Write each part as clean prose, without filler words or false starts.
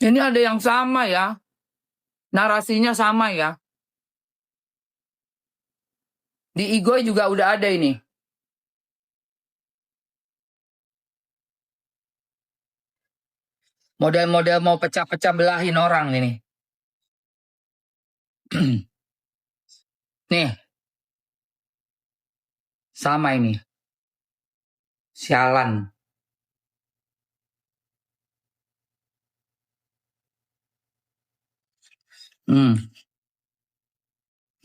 Ini ada yang sama ya. Narasinya sama ya. Di Igoy juga udah ada ini. Model-model mau pecah-pecah belahin orang ini. Nih, sama ini. Sialan.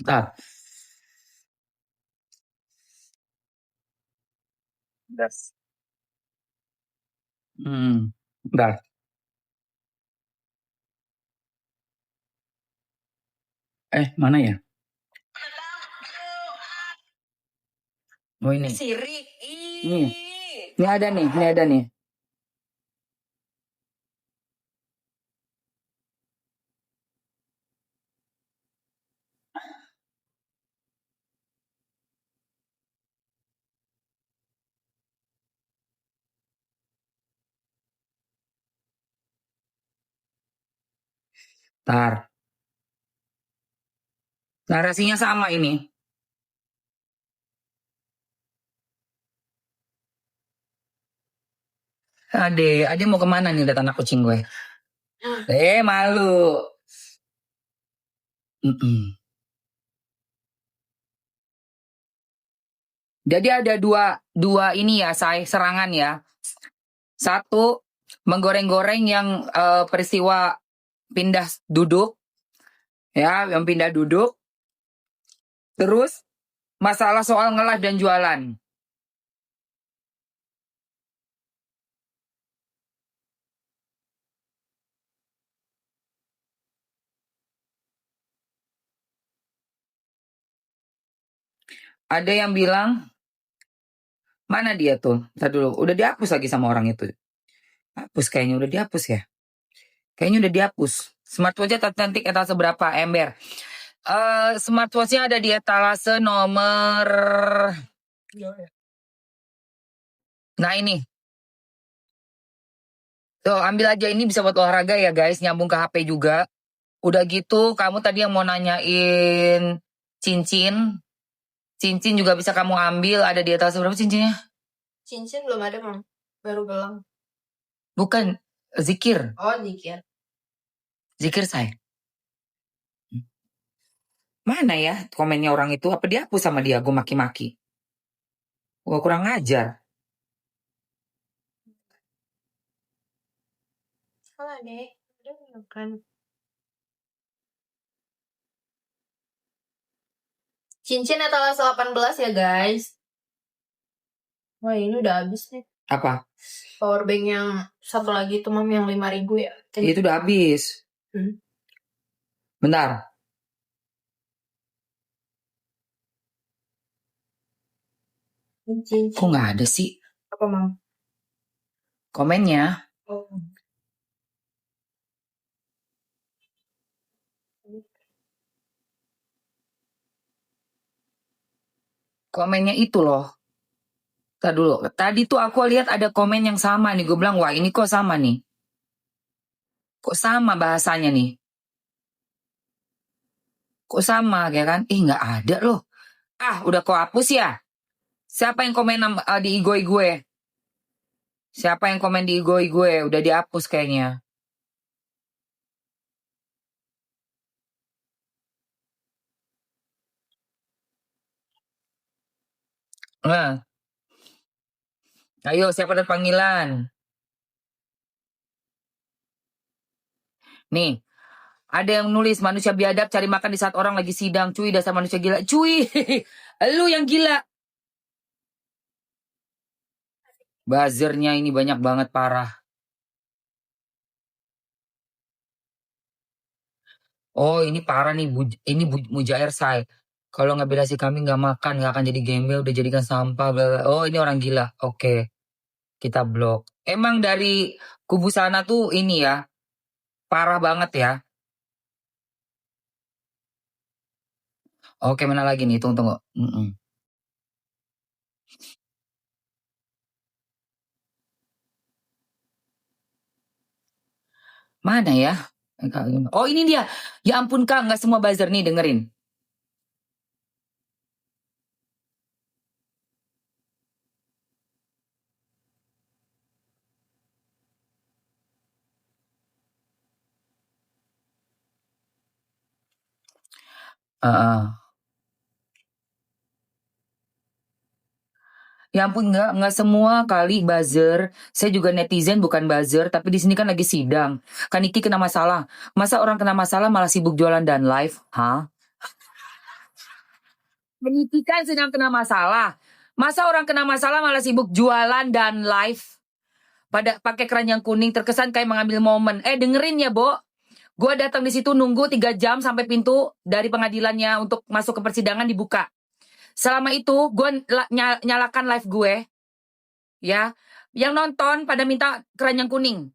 Bentar. Das. Bentar. Mana ya? Oh ini. Siri. Ini ada nih. Bentar. Narasinya sama ini. Ade mau kemana nih lihat anak kucing gue? Malu. Jadi ada dua ini ya, serangan ya. Satu, menggoreng-goreng yang peristiwa pindah duduk. Ya, yang pindah duduk. Terus, masalah soal nge-live dan jualan. Ada yang bilang, mana dia tuh? Ntar dulu, udah dihapus lagi sama orang itu. Hapus kayaknya, udah dihapus ya. Kayaknya udah dihapus. Smartwatch-nya cantik etalase berapa? Ember. Smartwatch-nya ada di etalase nomor... Nah ini. Tuh, ambil aja, ini bisa buat olahraga ya guys. Nyambung ke HP juga. Udah gitu, kamu tadi yang mau nanyain cincin. Cincin juga bisa kamu ambil. Ada di etalase berapa cincinnya? Cincin belum ada, Mam. Baru gelang. Bukan, zikir. Oh, zikir. Zikir saya. Mana ya komennya orang itu? Apa dihapus sama dia? Gue maki-maki. Gue kurang ngajar. Salah deh. Udah kan. Cincin etalase 18 ya guys. Wah, ini udah habis nih. Apa? Powerbank yang satu lagi tuh, Mam, yang 5.000 ya. Itu udah habis. Bentar. Cincin. Kok nggak ada sih Apa, Mam? komennya? Oh. Komennya itu loh. Tadi dulu. Tadi tuh aku lihat ada komen yang sama nih. Gue bilang, wah ini kok sama nih. Kok sama bahasanya nih? Kok sama ya kan? Nggak ada loh. Udah kok hapus ya? Siapa yang komen di igoi gue? Siapa yang komen di igoi gue? Udah dihapus kayaknya. Nah. Ayo, siapa ada panggilan? Nih, ada yang nulis manusia biadab cari makan di saat orang lagi sidang. Cuy, dasar manusia gila. Cuy, lu yang gila. Buzzernya ini banyak banget, parah. Oh, ini parah nih. Ini Mujair Say. Kalau nggak bela si kami nggak makan, nggak akan jadi gembel, udah jadikan sampah. Bla bla. Oh, ini orang gila. Oke, kita blok. Emang dari kubu sana tuh ini ya, parah banget ya. Oke, mana lagi nih? Tunggu. Mana ya? Oh ini dia. Ya ampun Kak, nggak semua buzzer nih dengerin. Ya ampun nggak semua kali buzzer. Saya juga netizen bukan buzzer, tapi di sini kan lagi sidang. Kan Niki kena masalah. Masa orang kena masalah malah sibuk jualan dan live? Hah? Niki kan sedang kena masalah. Masa orang kena masalah malah sibuk jualan dan live? Pada pakai keranjang kuning terkesan kayak mengambil momen. Dengerin ya, Bo. Gue datang di situ nunggu 3 jam sampai pintu dari pengadilannya untuk masuk ke persidangan dibuka. Selama itu gue nyalakan live gue, ya. Yang nonton pada minta keranjang kuning.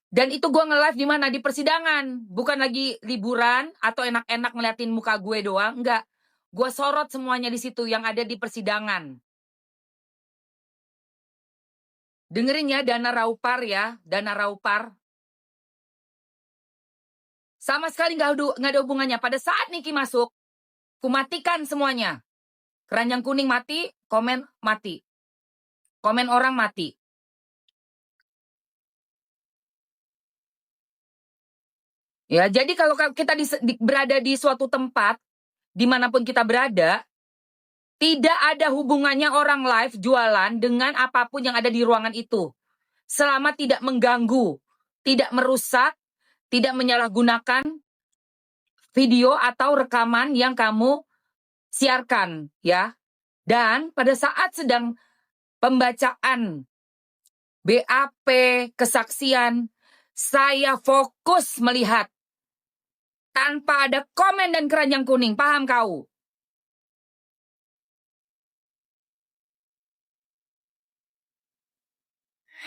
Dan itu gue nge-live di mana? Di persidangan. Bukan lagi liburan atau enak-enak ngeliatin muka gue doang. Enggak. Gue sorot semuanya di situ yang ada di persidangan. Dengerin ya, Dana Raupar ya. Dana Raupar. Sama sekali nggak ada hubungannya. Pada saat Niki masuk, ku matikan semuanya. Keranjang kuning mati, komen mati. Komen orang mati. Ya, jadi kalau kita berada di suatu tempat, dimanapun kita berada, tidak ada hubungannya orang live jualan dengan apapun yang ada di ruangan itu. Selama tidak mengganggu, tidak merusak, tidak menyalahgunakan video atau rekaman yang kamu siarkan, ya. Dan pada saat sedang pembacaan BAP, kesaksian, saya fokus melihat tanpa ada komen dan keranjang kuning. Paham kau?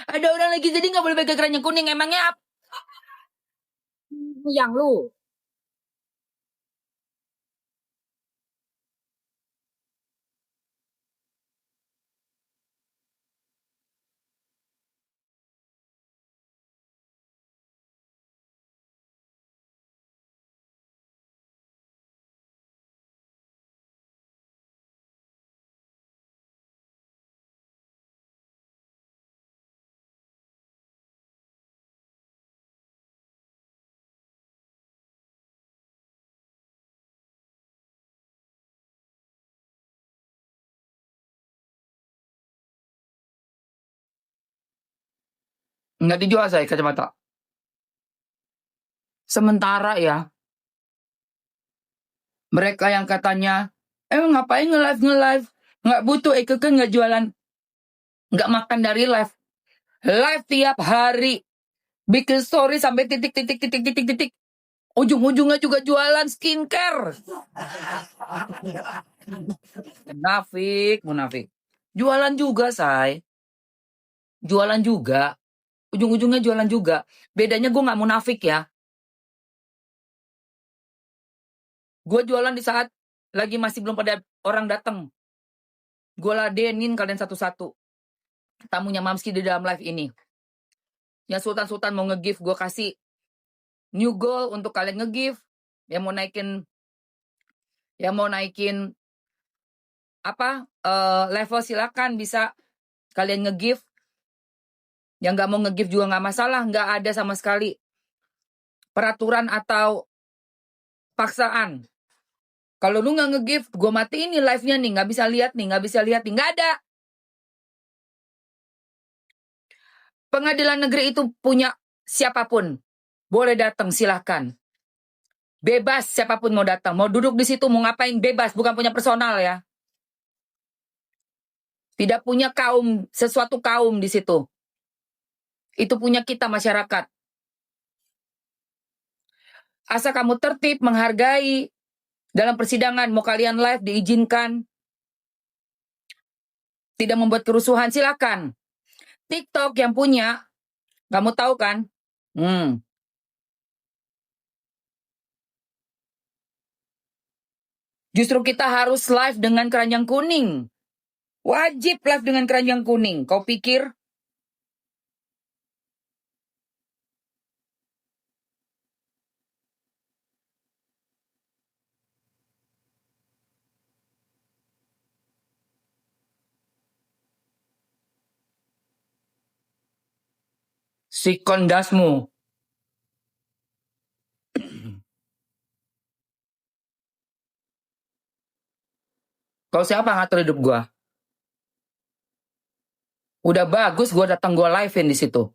Ada orang lagi jadi nggak boleh pakai keranjang kuning. Emangnya apa? Yang lu. Nggak dijual saya kacamata. Sementara ya, mereka yang katanya, ngapain nge-live? Nggak butuh, kan nggak jualan. Nggak makan dari live. Live tiap hari. Bikin story sampai titik. Ujung-ujungnya juga jualan skincare. Munafik. Jualan juga, say. Jualan juga. Ujung-ujungnya jualan juga. Bedanya gue nggak munafik ya. Gue jualan di saat lagi masih belum pada orang datang. Gue ladenin kalian satu-satu. Tamunya Mamski di dalam live ini. Yang Sultan mau nge-give, gue kasih new goal untuk kalian nge-give. Yang mau naikin level silakan bisa kalian nge-give. Yang nggak mau nge-give juga nggak masalah. Nggak ada sama sekali peraturan atau paksaan. Kalau lu nggak nge-give, gue matiin nih live-nya nih. Nggak bisa lihat nih. Nggak ada. Pengadilan negeri itu punya siapapun. Boleh datang, silahkan. Bebas siapapun mau datang. Mau duduk di situ, mau ngapain, bebas. Bukan punya personal ya. Tidak punya sesuatu kaum di situ. Itu punya kita masyarakat. Asal kamu tertib, menghargai. Dalam persidangan, mau kalian live, diizinkan. Tidak membuat kerusuhan, silakan. TikTok yang punya, kamu tahu kan? Justru kita harus live dengan keranjang kuning. Wajib live dengan keranjang kuning. Kau pikir? Si kondasmu. Kau siapa ngatur hidup gua? Udah bagus gua datang gua live-in di situ.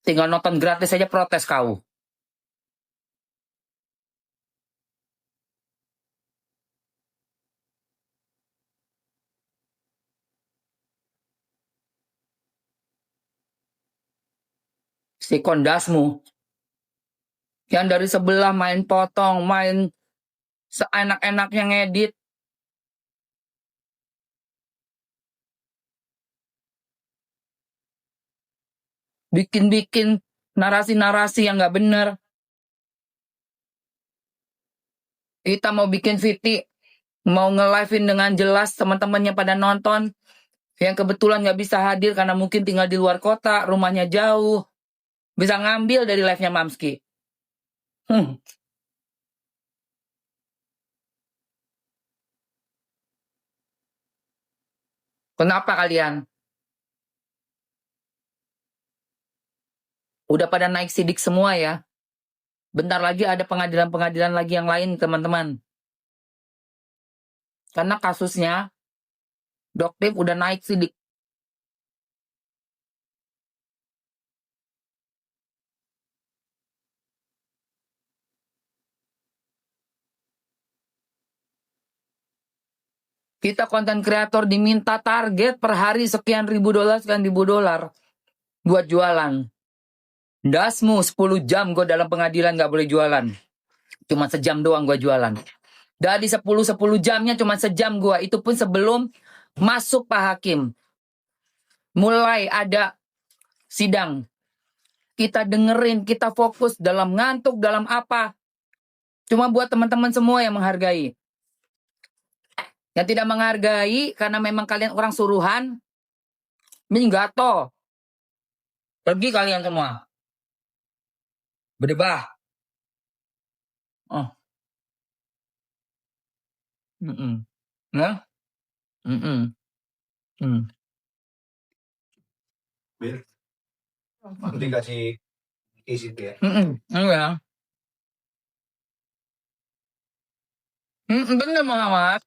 Tinggal nonton gratis aja protes kau. Si kondasmu. Yang dari sebelah main potong, main seenak-enaknya ngedit. Bikin-bikin narasi-narasi yang gak bener. Kita mau bikin VT, mau nge-live-in dengan jelas teman-temannya pada nonton. Yang kebetulan gak bisa hadir karena mungkin tinggal di luar kota, rumahnya jauh. Bisa ngambil dari live-nya Mamski. Kenapa kalian? Udah pada naik sidik semua ya. Bentar lagi ada pengadilan-pengadilan lagi yang lain, teman-teman. Karena kasusnya, Doktif udah naik sidik. Kita konten kreator diminta target per hari sekian ribu dolar buat jualan. Dasmu 10 jam gue dalam pengadilan gak boleh jualan. Cuma sejam doang gue jualan. Dari 10 jamnya cuma sejam gue. Itu pun sebelum masuk Pak Hakim. Mulai ada sidang. Kita dengerin, kita fokus dalam ngantuk, dalam apa. Cuma buat teman-teman semua yang menghargai. Yang tidak menghargai karena memang kalian orang suruhan, minggato. Pergi kalian semua. Berdebah. Oh. Ya? Bil, nanti kasih isi dia. Enggak. Bener Muhammad.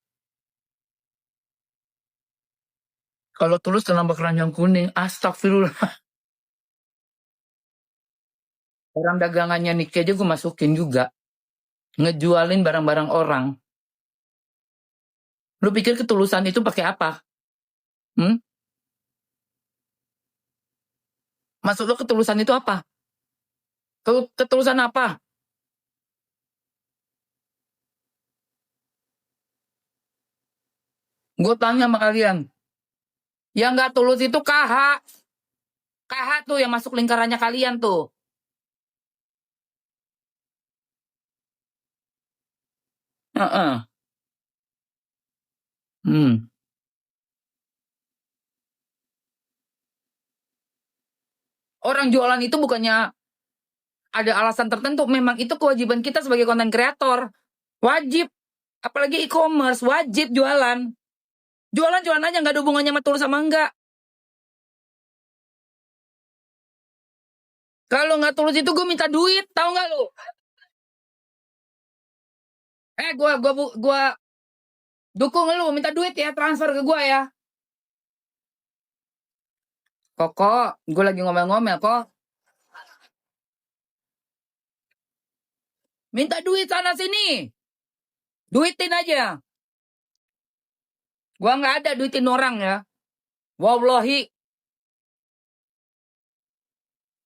Kalau tulus kenapa keranjang kuning? Astagfirullah. Orang dagangannya Niki aja gue masukin juga. Ngejualin barang-barang orang. Lu pikir ketulusan itu pakai apa? Maksud lu ketulusan itu apa? Ketulusan apa? Gue tanya sama kalian. Yang gak tulus itu KH. KH tuh yang masuk lingkarannya kalian tuh. Orang jualan itu bukannya ada alasan tertentu. Memang itu kewajiban kita sebagai konten kreator. Wajib. Apalagi e-commerce. Wajib jualan. Jualan aja. Gak ada hubungannya sama tulus sama enggak. Kalau nggak tulus itu gue minta duit. Tahu nggak lu? Gue dukung lu. Minta duit ya. Transfer ke gue ya. Kok, gue lagi ngomel-ngomel kok. Minta duit sana sini. Duitin aja. Gua nggak ada duitin orang ya. Wallahi.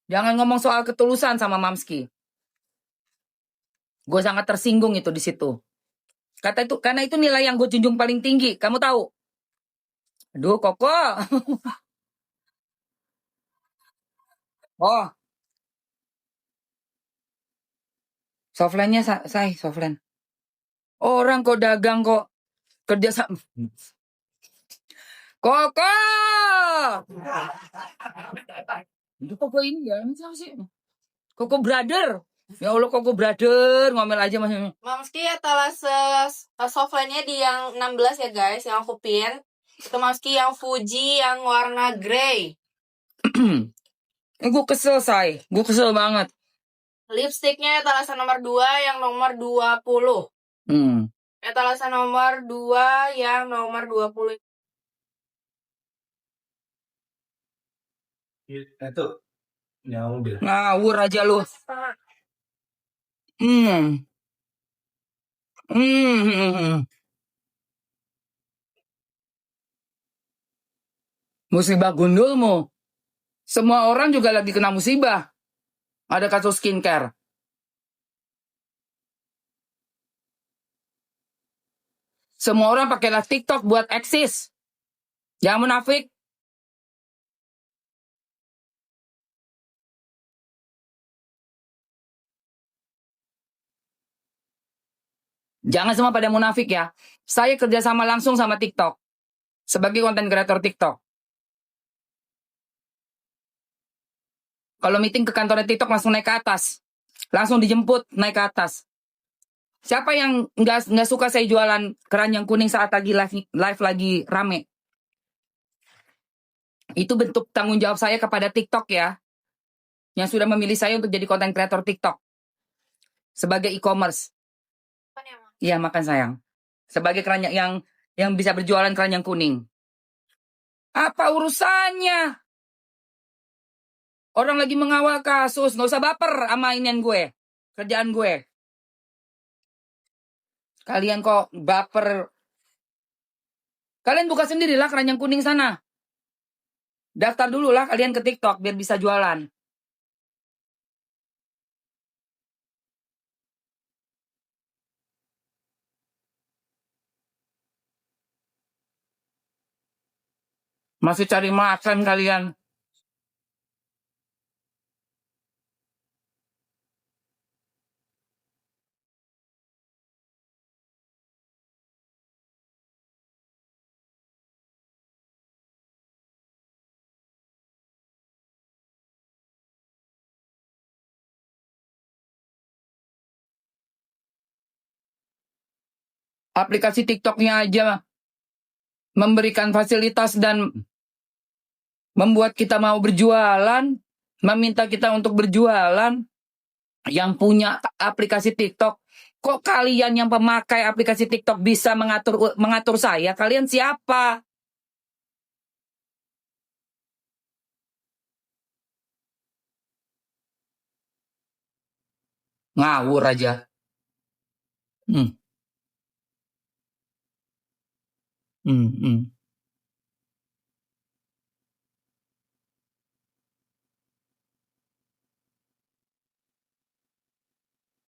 Jangan ngomong soal ketulusan sama Mamski. Gue sangat tersinggung itu di situ. Karena itu nilai yang gue junjung paling tinggi. Kamu tahu? Aduh, Koko. Oh. Softline-nya say, softline. Orang kok dagang kok kerja sama. Koko! Itu Koko ini ya, ini siapa sih? Koko brother. Ya Allah, Koko brother, ngomel aja masih. Mamski etalase softline-nya di yang 16 ya guys, yang aku pin. Itu Mamski yang Fuji yang warna grey. Gue kesel, say. Gue kesel banget. Lipstiknya etalase nomor 2 yang nomor 20. Etalase nomor 2 yang nomor 20. Itu nyawa mobil. Ngawur aja lu. Hmm. Musibah gundulmu. Semua orang juga lagi kena musibah. Ada kasus skincare. Semua orang pakailah TikTok buat eksis. Jangan munafik. Jangan semua pada munafik ya. Saya kerjasama langsung sama TikTok. Sebagai konten kreator TikTok. Kalau meeting ke kantornya TikTok langsung naik ke atas. Langsung dijemput naik ke atas. Siapa yang nggak suka saya jualan keranjang kuning saat lagi live lagi rame? Itu bentuk tanggung jawab saya kepada TikTok ya. Yang sudah memilih saya untuk jadi konten kreator TikTok. Sebagai e-commerce. Iya, makan sayang. Sebagai keranjang yang bisa berjualan keranjang kuning. Apa urusannya? Orang lagi mengawal kasus, nggak usah baper sama inian gue. Kerjaan gue. Kalian kok baper. Kalian buka sendirilah keranjang kuning sana. Daftar dulu lah kalian ke TikTok biar bisa jualan. Masih cari makan kalian. Aplikasi TikToknya aja memberikan fasilitas dan membuat kita mau berjualan, meminta kita untuk berjualan. Yang punya aplikasi TikTok, kok kalian yang pemakai aplikasi TikTok bisa mengatur saya? Kalian siapa? Ngawur aja. Hmm.